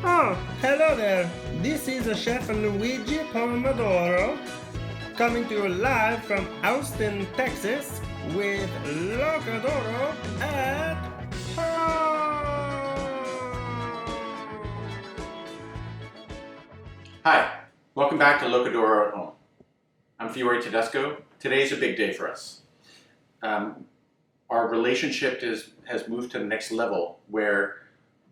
Oh, hello there. This is Chef Luigi Pomodoro coming to you live from Austin, Texas with Locadoro at home. Hi, welcome back to Locadoro at Home. I'm Fiore Tedesco. Today's a big day for us. Our relationship has moved to the next level where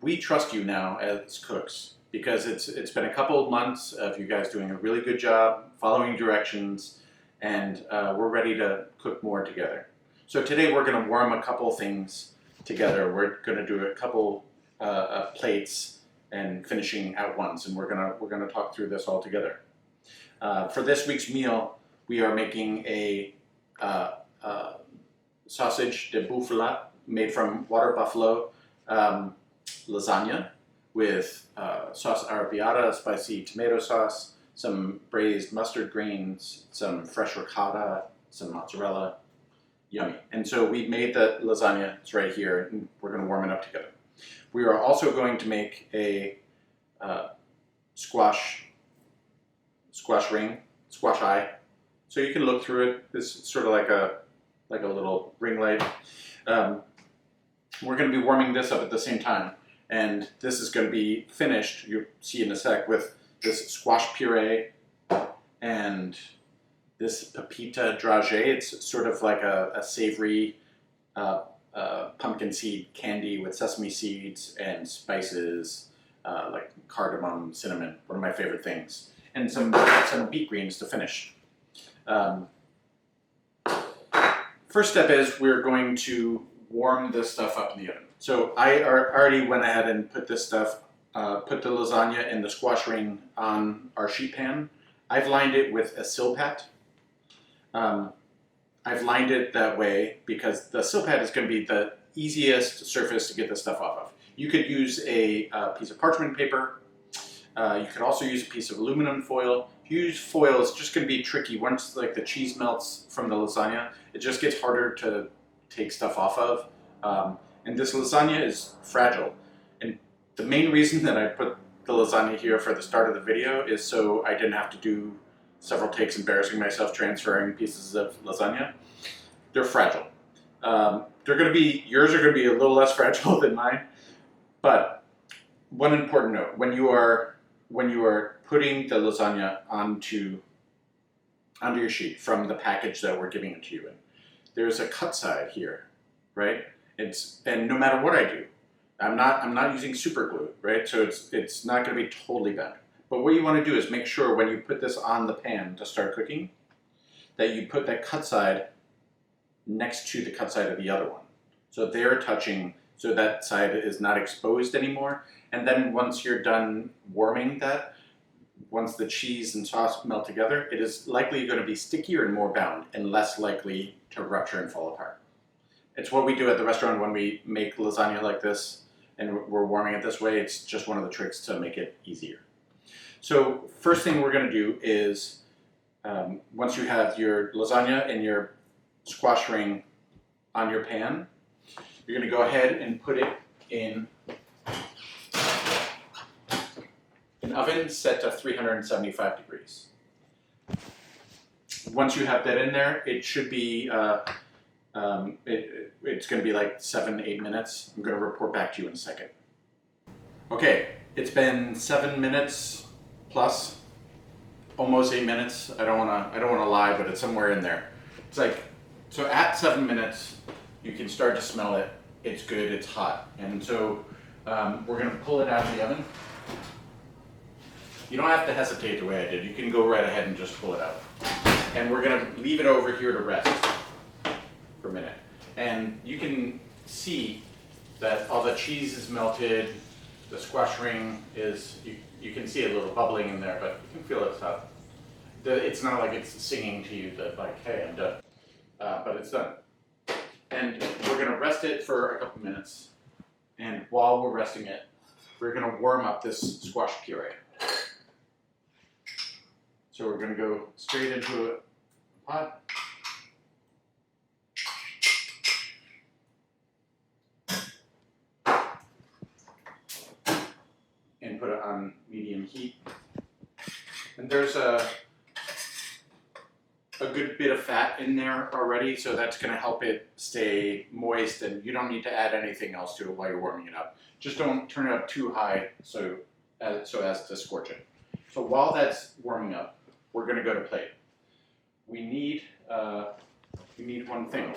we trust you now as cooks because it's been a couple of months of you guys doing a really good job, following directions, and we're ready to cook more together. So today we're going to warm a couple things together. We're going to do a couple plates and finishing at once, and we're gonna talk through this all together. For this week's meal, we are making a sausage de buffalo made from water buffalo lasagna with sauce arrabbiata, spicy tomato sauce, some braised mustard greens, some fresh ricotta, some mozzarella. Yummy. And so we made the lasagna. It's right here, and we're going to warm it up together. We are also going to make a squash eye. So you can look through it. This is sort of like a little ring light. We're going to be warming this up at the same time, and this is going to be finished. You'll see in a sec with this squash puree and this pepita dragée. It's sort of like a savory pumpkin seed candy with sesame seeds and spices like cardamom, cinnamon, one of my favorite things, and some beet greens to finish. First step is we're going to warm this stuff up in the oven. So I already went ahead and put this stuff, put the lasagna and the squash ring on our sheet pan. I've lined it with a silpat. I've lined it that way because the silpat is going to be the easiest surface to get the stuff off of. You could use a piece of parchment paper. You could also use a piece of aluminum foil. If you use foil, it's just going to be tricky. Once like the cheese melts from the lasagna, it just gets harder to take stuff off of. And this lasagna is fragile. And the main reason that I put the lasagna here for the start of the video is so I didn't have to do several takes embarrassing myself transferring pieces of lasagna. They're fragile. Yours are going to be a little less fragile than mine. But one important note, when you are putting the lasagna onto your sheet from the package that we're giving it to you in, there's a cut side here, right? And no matter what I do, I'm not using super glue, right? So it's not going to be totally bent. But what you want to do is make sure when you put this on the pan to start cooking, that you put that cut side next to the cut side of the other one. So they're touching, so that side is not exposed anymore. And then once you're done warming that, once the cheese and sauce melt together, it is likely going to be stickier and more bound and less likely to rupture and fall apart. It's what we do at the restaurant when we make lasagna like this and we're warming it this way. It's just one of the tricks to make it easier. So first thing we're going to do is, once you have your lasagna and your squash ring on your pan, you're going to go ahead and put it in an oven set to 375 degrees. Once you have that in there, it should be, it's going to be like 7-8 minutes. I'm going to report back to you in a second. Okay, it's been 7 minutes plus, almost 8 minutes. I don't want to lie, but it's somewhere in there. It's like, so at 7 minutes, you can start to smell it. It's good, it's hot. And so we're going to pull it out of the oven. You don't have to hesitate the way I did. You can go right ahead and just pull it out. And we're going to leave it over here to rest for a minute. And you can see that all the cheese is melted. The squash ring is, you can see a little bubbling in there, but you can feel it's hot. It's not like it's singing to you that like, hey, I'm done. But it's done. And we're going to rest it for a couple minutes. And while we're resting it, we're going to warm up this squash puree. So we're going to go straight into a pot. And put it on on medium heat. And there's a good bit of fat in there already, so that's going to help it stay moist, and you don't need to add anything else to it while you're warming it up. Just don't turn it up too high so as to scorch it. So while that's warming up, we're going to go to plate. We need one thing.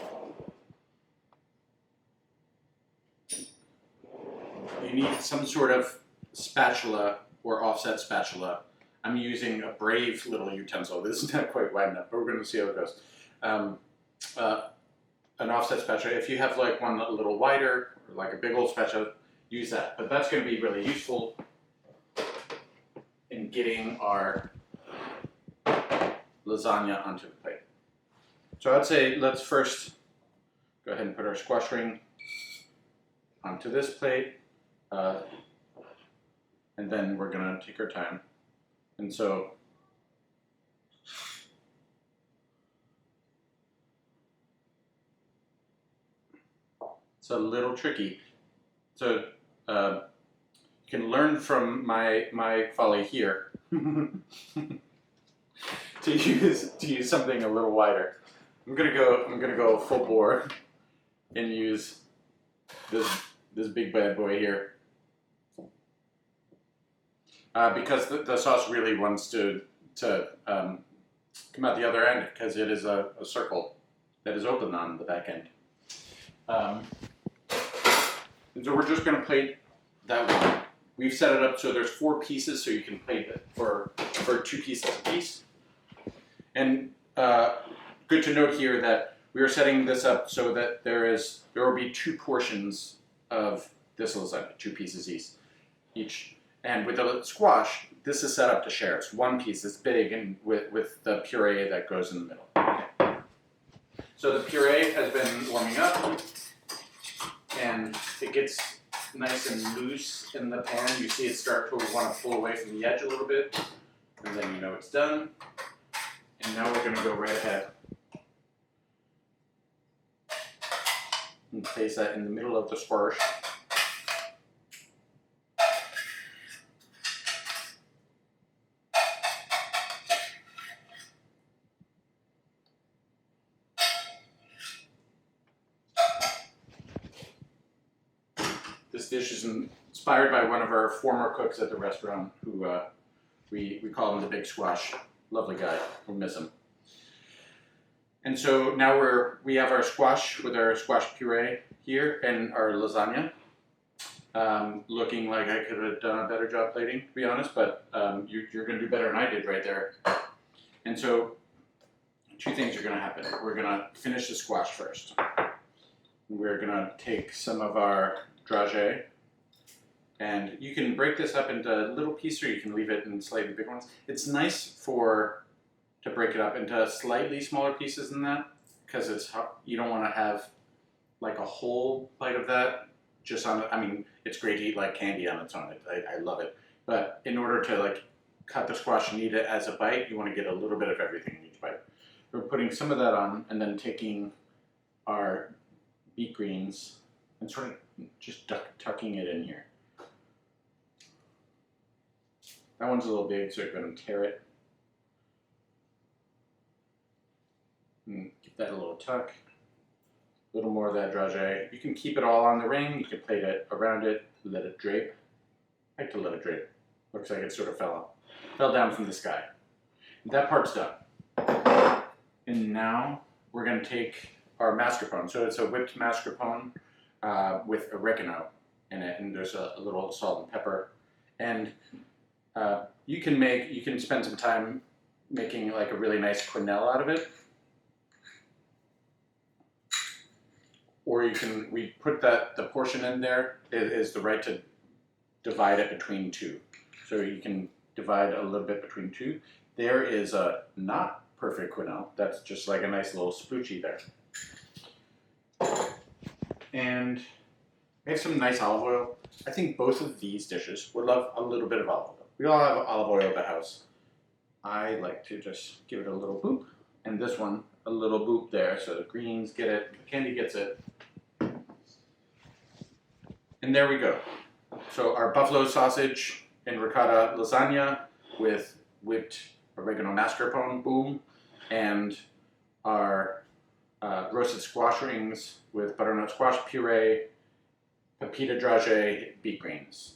You need some sort of spatula or offset spatula. I'm using a brave little utensil. This is not quite wide enough, but we're going to see how it goes. An offset spatula. If you have like one a little wider, or like a big old spatula, use that. But that's going to be really useful in getting our lasagna onto the plate. So I'd say let's first go ahead and put our squash ring onto this plate. And then we're going to take our time. And so it's a little tricky. So you can learn from my folly here to use something a little wider. I'm gonna go full bore and use this big bad boy here. Because the sauce really wants to come out the other end, because it is a circle that is open on the back end. And so we're just going to plate that one. We've set it up so there's 4 pieces, so you can plate it for 2 pieces apiece. And good to note here that we are setting this up so that there will be 2 portions of this lasagna, 2 pieces each. And with the squash, this is set up to share. It's 1 piece, it's big, and with the puree that goes in the middle. Okay. So the puree has been warming up, and it gets nice and loose in the pan. You see it start to want to pull away from the edge a little bit, and then you know it's done. And now we're going to go right ahead and place that in the middle of the squash. This dish is inspired by one of our former cooks at the restaurant, who we call him the Big Squash. Lovely guy. We'll miss him. And so now we have our squash with our squash puree here and our lasagna. Looking like I could have done a better job plating, to be honest, but you're going to do better than I did right there. And so 2 things are going to happen. We're going to finish the squash first. We're going to take some of our dragée, and you can break this up into little pieces, or you can leave it in slightly big ones. It's nice to break it up into slightly smaller pieces than that, because you don't want to have like a whole bite of that just on it. I mean, it's great to eat like candy on its own. I love it. But in order to like cut the squash and eat it as a bite, you want to get a little bit of everything in each bite. We're putting some of that on, and then taking our beet greens and sort of just tucking it in here. That one's a little big, so I'm going to tear it. And give that a little tuck. A little more of that dragée. You can keep it all on the ring. You can plate it around it, let it drape. I like to let it drape. Looks like it sort of fell down from the sky. That part's done. And now we're going to take our mascarpone. So it's a whipped mascarpone with oregano in it, and there's a little salt and pepper. And you can spend some time making like a really nice quenelle out of it. Or we put the portion in there. It is the right to divide it between 2. So you can divide a little bit between 2. There is a not perfect quenelle. That's just like a nice little spoochie there. And we have some nice olive oil. I think both of these dishes would love a little bit of olive oil. We all have olive oil at the house. I like to just give it a little boop. And this one, a little boop there, so the greens get it, the candy gets it. And there we go. So our buffalo sausage and ricotta lasagna with whipped oregano mascarpone, boom, and our roasted squash rings with butternut squash puree, pepita dragée, beet greens.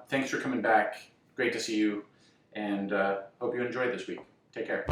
Thanks for coming back. Great to see you, and hope you enjoyed this week. Take care.